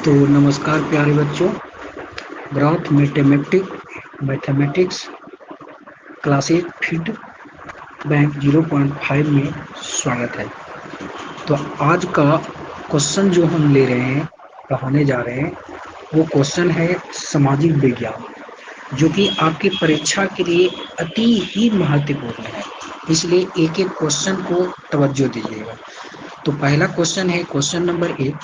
तो नमस्कार प्यारे बच्चों, graph mathematics classes feed bank 0.5 में स्वागत है। तो आज का क्वेश्चन जो हम ले रहे हैं, पढ़ाने जा रहे हैं, वो क्वेश्चन है सामाजिक विज्ञान, जो कि आपकी परीक्षा के लिए अति ही महत्वपूर्ण है। इसलिए एक एक क्वेश्चन को तवज्जो दीजिएगा। तो पहला क्वेश्चन है, क्वेश्चन नंबर 1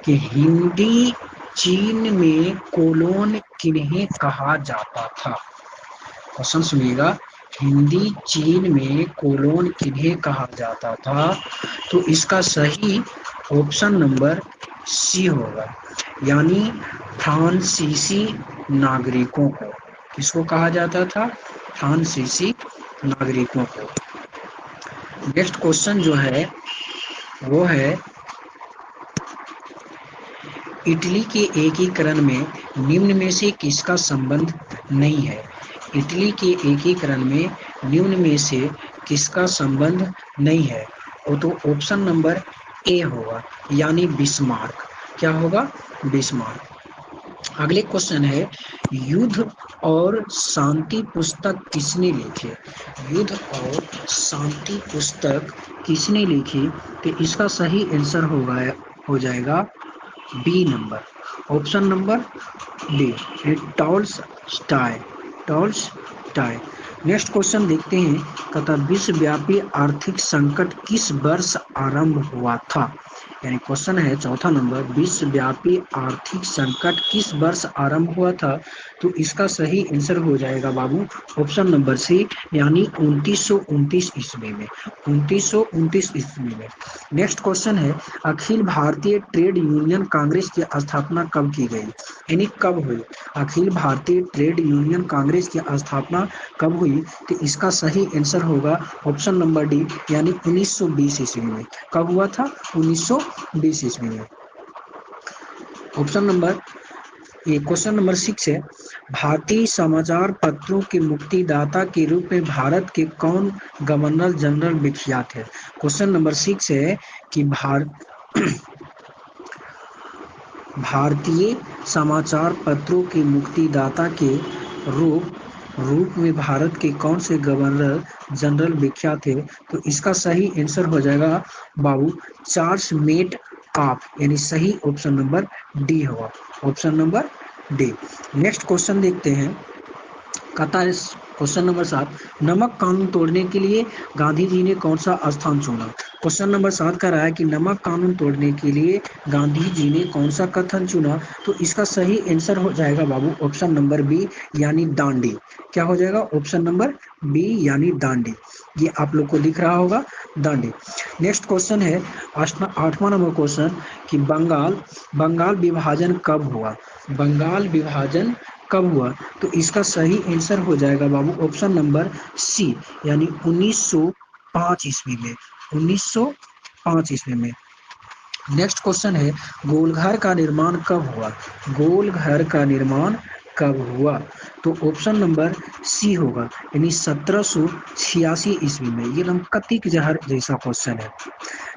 कि हिंदी चीन में कोलोन किन्हें कहा जाता था। क्वेश्चन सुनिएगा, हिंदी चीन में कोलोन किन्हें कहा जाता था। तो इसका सही ऑप्शन नंबर सी होगा, यानी फ्रांसीसी नागरिकों को। किसको कहा जाता था? फ्रांसीसी नागरिकों को। नेक्स्ट क्वेश्चन जो है वो है, इटली के एकीकरण में निम्न में से किसका संबंध नहीं है। इटली के एकीकरण में निम्न में से किसका संबंध नहीं है। वो तो ऑप्शन नंबर ए होगा, यानी बिस्मार्क। क्या होगा? बिस्मार्क। अगले क्वेश्चन है, युद्ध और शांति पुस्तक किसने लिखी। युद्ध और शांति पुस्तक किसने लिखी? तो इसका सही आंसर हो जाएगा B number, option number B, Tolstoy. Next question देखते हैं, कहता विश्वव्यापी आर्थिक संकट किस वर्ष आरंभ हुआ था। यानी क्वेश्चन है चौथा नंबर, विश्वव्यापी आर्थिक संकट किस वर्ष आरंभ हुआ था। तो इसका सही आंसर हो जाएगा बाबू ऑप्शन नंबर सी, यानी 1929 ईस्वी में। 1929 ईस्वी में। नेक्स्ट क्वेश्चन है, अखिल भारतीय ट्रेड यूनियन कांग्रेस की स्थापना कब की गई, यानी कब हुई। अखिल भारतीय ट्रेड यूनियन कांग्रेस की स्थापना कब हुई। तो इसका सही आंसर होगा ऑप्शन नंबर डी, यानी 1920 ईस्वी में। कब हुआ था? 1920 ईस्वी में। ऑप्शन नंबर ये क्वेश्चन नंबर 6 है, भारतीय समाचार पत्रों के मुक्तिदाता के रूप में भारत के कौन गवर्नर जनरल विख्यात है। क्वेश्चन नंबर 6 है कि भारतीय समाचार पत्रों के मुक्तिदाता के रूप में भारत के कौन से गवर्नर जनरल विख्यात है। तो इसका सही आंसर हो जाएगा बाबू चार्ल्स मेट कॉफ, यानी सही ऑप्शन नंबर डी होगा, option number D. Next question देखते हैं, कतार क्वेश्चन नंबर 7, नमक कानून तोड़ने के लिए गांधी जी ने कौन सा स्थान चुना। क्वेश्चन नंबर 7 कह रहा है कि नमक कानून तोड़ने के लिए गांधी जी ने कौन सा कथन चुना। तो इसका सही आंसर हो जाएगा बाबू ऑप्शन नंबर बी, यानी दांडी। क्या हो जाएगा? ऑप्शन नंबर बी, यानी दांडी। ये आप लोग को दिख रहा होगा, दांडी। नेक्स्ट क्वेश्चन है 8वां नंबर क्वेश्चन कि बंगाल विभाजन कब हुआ। बंगाल विभाजन कब हुआ। तो इसका सही आंसर हो जाएगा बाबू ऑप्शन नंबर सी, यानी 1905 ईस्वी में। 1905 ईस्वी में। नेक्स्ट क्वेश्चन है, गोलघर का निर्माण कब हुआ। गोलघर का निर्माण कब हुआ। तो ऑप्शन नंबर सी होगा, यानी 1786 ईस्वी में। ये लंकातिक जहर जैसा क्वेश्चन है।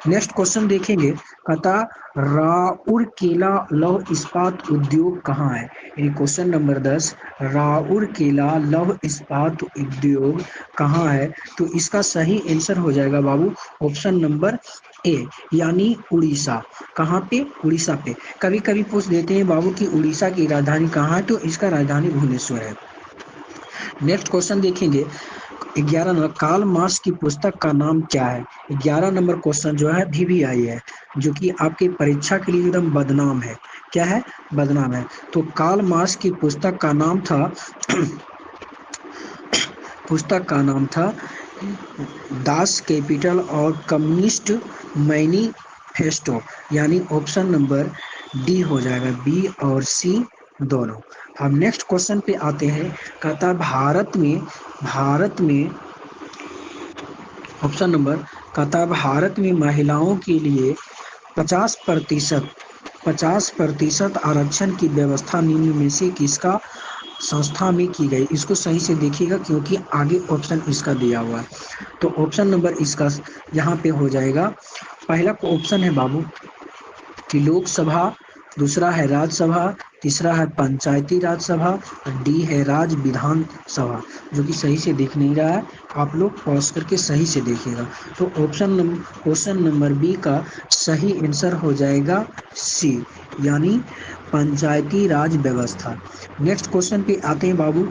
नेक्स्ट क्वेश्चन देखेंगे, कहता राउरकेला लौह इस्पात उद्योग कहाँ है। यानी क्वेश्चन नंबर 10, राउरकेला लौह इस्पात उद्योग कहाँ है। तो इसका सही आंसर हो जाएगा बाबू ऑप्शन नंबर ए, यानी उड़ीसा। कहाँ पे? उड़ीसा पे। कभी कभी पूछ देते हैं बाबू कि उड़ीसा की राजधानी कहाँ है। तो इसका राजधानी भुवनेश्वर है। नेक्स्ट क्वेश्चन देखेंगे, 11 नंबर, कार्ल मार्क्स की पुस्तक का नाम क्या है। 11 नंबर क्वेश्चन जो है VVI है, जो कि आपके परीक्षा के लिए एकदम बदनाम है। क्या है? बदनाम है। तो कार्ल मार्क्स की पुस्तक का नाम था पुस्तक का नाम था दास कैपिटल और कम्युनिस्ट मैनिफेस्टो, यानी ऑप्शन नंबर डी हो जाएगा, बी और सी दोनों। अब नेक्स्ट क्वेश्चन पे आते हैं, कहता भारत में ऑप्शन नंबर, कहता भारत में महिलाओं के लिए 50% आरक्षण की व्यवस्था निम्न में से किसका संस्था में की गई। इसको सही से देखिएगा, क्योंकि आगे ऑप्शन इसका दिया हुआ है। तो ऑप्शन नंबर इसका यहाँ पे हो जाएगा, पहला ऑप्शन है बाबू कि लोकसभा दूसरा है राज्यसभा, तीसरा है पंचायती राज सभा और डी है राज्य विधान सभा। जो कि सही से दिख नहीं रहा है, आप लोग पॉज करके सही से देखिएगा। तो क्वेश्चन नंबर बी का सही आंसर हो जाएगा सी, यानी पंचायती राज व्यवस्था। नेक्स्ट क्वेश्चन पे आते हैं बाबू।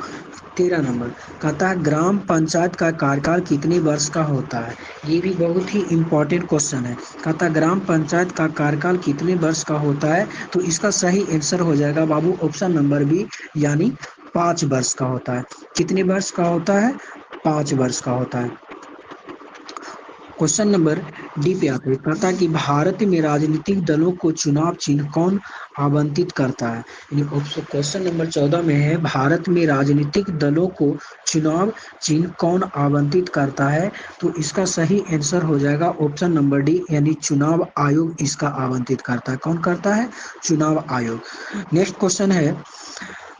13 नंबर कहता है ग्राम पंचायत का कार्यकाल कितने वर्ष का होता है। ये भी बहुत ही इम्पोर्टेंट क्वेश्चन है। कहता है ग्राम पंचायत का कार्यकाल कितने वर्ष का होता है, तो इसका सही आंसर हो जाएगा बाबू ऑप्शन नंबर बी, यानी 5 वर्ष का होता है। कितने वर्ष का होता है, 5 वर्ष का होता है। क्वेश्चन नंबर डी पे आते हैं। कहता है कि भारत में राजनीतिक दलों को चुनाव चिन्ह कौन आवंटित करता है। क्वेश्चन नंबर 14 में है भारत में राजनीतिक दलों को चुनाव चिन्ह कौन आवंटित करता है, तो इसका सही आंसर हो जाएगा ऑप्शन नंबर डी, यानी चुनाव आयोग इसका आवंटित करता है। कौन करता है, चुनाव आयोग। नेक्स्ट क्वेश्चन है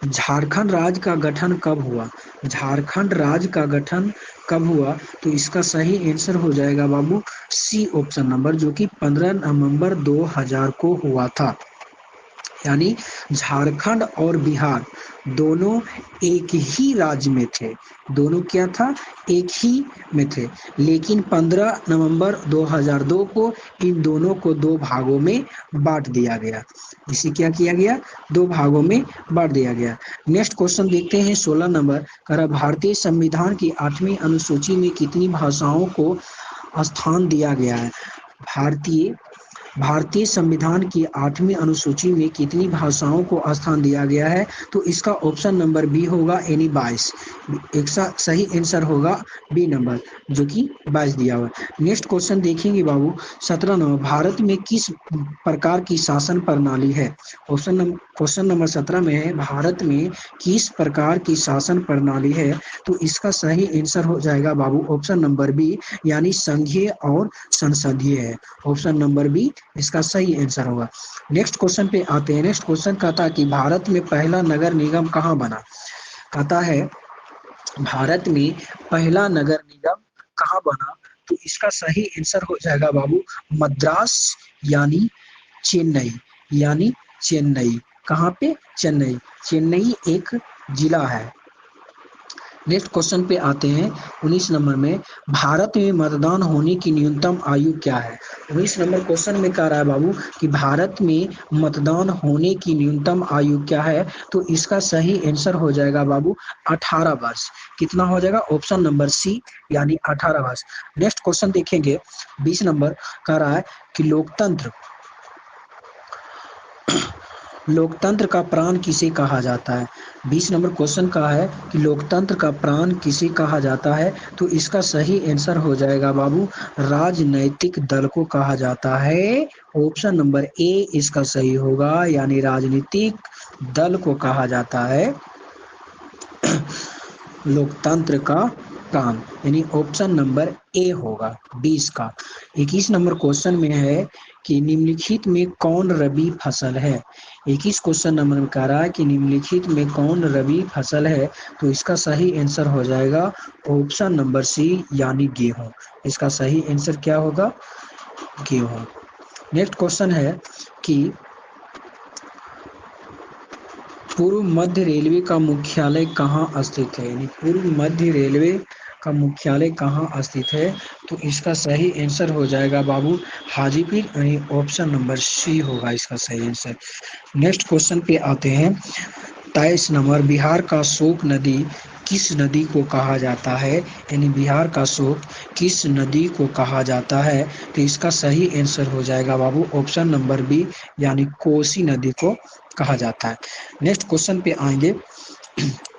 झारखंड राज्य का गठन कब हुआ। झारखंड राज्य का गठन कब हुआ, तो इसका सही आंसर हो जाएगा बाबू सी ऑप्शन नंबर, जो कि 15 नवंबर 2000 को हुआ था। यानी झारखंड और बिहार दोनों एक ही राज्य में थे। दोनों क्या था, एक ही में थे, लेकिन 15 नवंबर 2002 को इन दोनों को दो भागों में बांट दिया गया। इसे क्या किया गया, दो भागों में बांट दिया गया। नेक्स्ट क्वेश्चन देखते हैं 16 नंबर। कह भारतीय संविधान की 8वीं अनुसूची में कितनी भाषाओं को स्थान दिया गया है। भारतीय संविधान की 8वीं अनुसूची में कितनी भाषाओं को स्थान दिया गया है, तो इसका ऑप्शन नंबर बी होगा, यानी 22। एक सही आंसर होगा बी नंबर, जो कि 22 दिया हुआ है। नेक्स्ट क्वेश्चन देखेंगे बाबू 17 नंबर। भारत में किस प्रकार की शासन प्रणाली है। क्वेश्चन नंबर 17 में है भारत में किस प्रकार की शासन प्रणाली है, तो इसका सही आंसर हो जाएगा बाबू ऑप्शन नंबर बी, यानी संघीय और संसदीय है। ऑप्शन नंबर बी इसका सही आंसर होगा। नेक्स्ट क्वेश्चन पे आते हैं। नेक्स्ट क्वेश्चन कहता है कि भारत में पहला नगर निगम कहाँ बना। कहता है भारत में पहला नगर निगम कहाँ बना, तो इसका सही आंसर हो जाएगा बाबू मद्रास, यानी चेन्नई। यानी चेन्नई कहाँ पे, चेन्नई। चेन्नई एक जिला है। नेक्स्ट क्वेश्चन पे आते हैं 19 नंबर में। भारत में मतदान होने की न्यूनतम आयु क्या है। 19 नंबर क्वेश्चन में कह रहा है बाबू कि भारत में मतदान होने की न्यूनतम आयु क्या है, तो इसका सही आंसर हो जाएगा बाबू 18 वर्ष। कितना हो जाएगा, ऑप्शन नंबर सी, यानी 18 वर्ष। नेक्स्ट क्वेश्चन देखेंगे 20 नंबर। कह रहा है कि लोकतंत्र का प्राण किसे कहा जाता है। 20 नंबर क्वेश्चन का है कि लोकतंत्र का प्राण किसे कहा जाता है, तो इसका सही आंसर हो जाएगा बाबू राजनैतिक दल को कहा जाता है। ऑप्शन नंबर ए इसका सही होगा, यानी राजनीतिक दल को कहा जाता है लोकतंत्र का प्राण, यानी ऑप्शन नंबर ए होगा 20 का। 21 नंबर क्वेश्चन में है कि निम्नलिखित में कौन रबी फसल है। 21 क्वेश्चन नंबर में कह रहा है कि निम्नलिखित में कौन रबी फसल है, तो इसका सही आंसर हो जाएगा ऑप्शन नंबर सी, यानी गेहूं। इसका सही आंसर क्या होगा, गेहूं। नेक्स्ट क्वेश्चन है कि पूर्व मध्य रेलवे का मुख्यालय कहाँ स्थित है। यानी पूर्व मध्य रेलवे का मुख्यालय कहाँ स्थित है, तो इसका सही आंसर हो जाएगा बाबू हाजीपुर, यानी ऑप्शन नंबर सी होगा इसका सही आंसर। नेक्स्ट क्वेश्चन पे आते हैं 23 नंबर। बिहार का शोक नदी किस नदी को कहा जाता है। यानी बिहार का शोक किस नदी को कहा जाता है, तो इसका सही आंसर हो जाएगा बाबू ऑप्शन नंबर बी, यानी कोसी नदी को कहा जाता है। नेक्स्ट क्वेश्चन पे आएंगे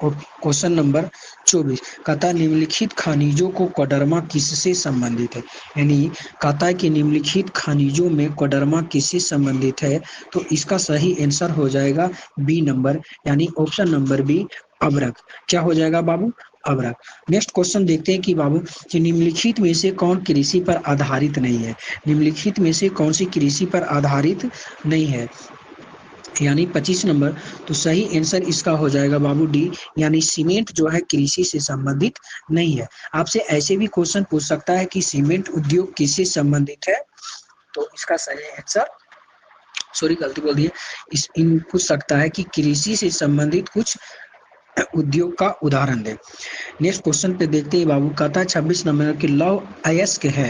क्वेश्चन नंबर 24। कहता है निम्नलिखित खनिजों को कोडरमा किससे संबंधित है। यानी कहता है कि निम्नलिखित खनिजों में कोडरमा किससे संबंधित है, तो इसका सही आंसर हो जाएगा बी नंबर, यानी ऑप्शन नंबर बी अभ्रक। क्या हो जाएगा बाबू, अभ्रक। नेक्स्ट क्वेश्चन देखते हैं कि बाबू कि निम्नलिखित में से कौन कृषि पर आधारित नहीं है। निम्नलिखित में से कौन सी कृषि पर आधारित नहीं है, यानी 25 नंबर। तो सही आंसर इसका हो जाएगा बाबू डी, यानी सीमेंट जो है कृषि से संबंधित नहीं है। आपसे ऐसे भी क्वेश्चन पूछ सकता है कि सीमेंट उद्योग किससे संबंधित है, तो इसका सही आंसर सॉरी गलती बोल दी है, इस इन पूछ सकता है कि कृषि से संबंधित कुछ उद्योग का उदाहरण दे। नेक्स्ट क्वेश्चन पे देखते हैं बाबू, कहता है 26 नंबर कि लौह अयस्क है,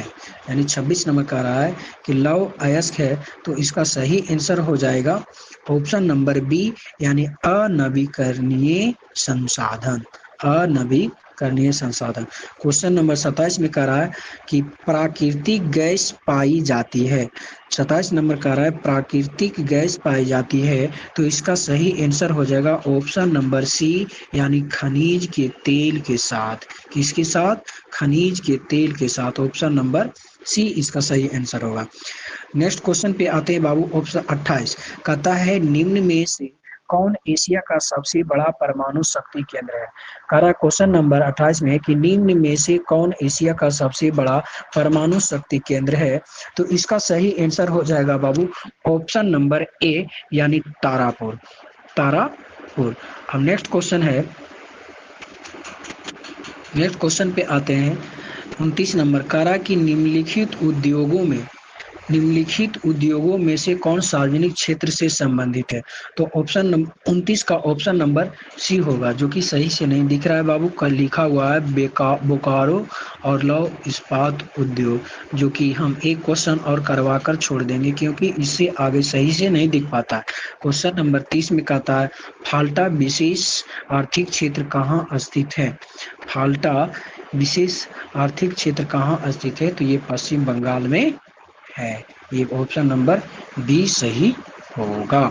यानी 26 नंबर कह रहा है कि लौह अयस्क है, तो इसका सही आंसर हो जाएगा ऑप्शन नंबर बी, यानी अनवीकरणीय संसाधन, अनवीकरणीय संसाधन। क्वेश्चन नंबर 27 में कह रहा है कि प्राकृतिक गैस पाई जाती है, 27 नंबर कह रहा है प्राकृतिक गैस पाई जाती है, तो इसका सही आंसर हो जाएगा ऑप्शन नंबर सी, यानी खनिज के तेल के साथ। किसके साथ? खनिज के तेल के साथ, ऑप्शन नंबर सी इसका सही आंसर होगा। नेक्स्ट क्वेश्चन पे आते हैं बाबू, ऑप्शन 28 कहता है निम्न में से कौन एशिया का सबसे बड़ा परमाणु शक्ति केंद्र है। कह रहा है क्वेश्चन नंबर 28 में कि निम्न में से कौन एशिया का सबसे बड़ा परमाणु शक्ति केंद्र है, तो इसका सही आंसर हो जाएगा बाबू ऑप्शन नंबर ए, यानी तारापुर, तारापुर। अब नेक्स्ट क्वेश्चन है, नेक्स्ट क्वेश्चन पे आते हैं 29 नंबर, कह रहा कि निम्नलिखित उद्योगों में से कौन सार्वजनिक क्षेत्र से संबंधित है, तो ऑप्शन नंबर 29 का ऑप्शन नंबर सी होगा, जो कि सही से नहीं दिख रहा है बाबू, कल लिखा हुआ है बोकारो और लौह इस्पात उद्योग, जो कि हम एक क्वेश्चन और करवा कर छोड़ देंगे क्योंकि इससे आगे सही से नहीं दिख पाता है। क्वेश्चन नंबर 30 में कहता है फाल्टा विशेष आर्थिक क्षेत्र कहाँ स्थित है, फाल्टा विशेष आर्थिक क्षेत्र कहाँ स्थित है, तो ये पश्चिम बंगाल में है, ये ऑप्शन नंबर बी सही होगा।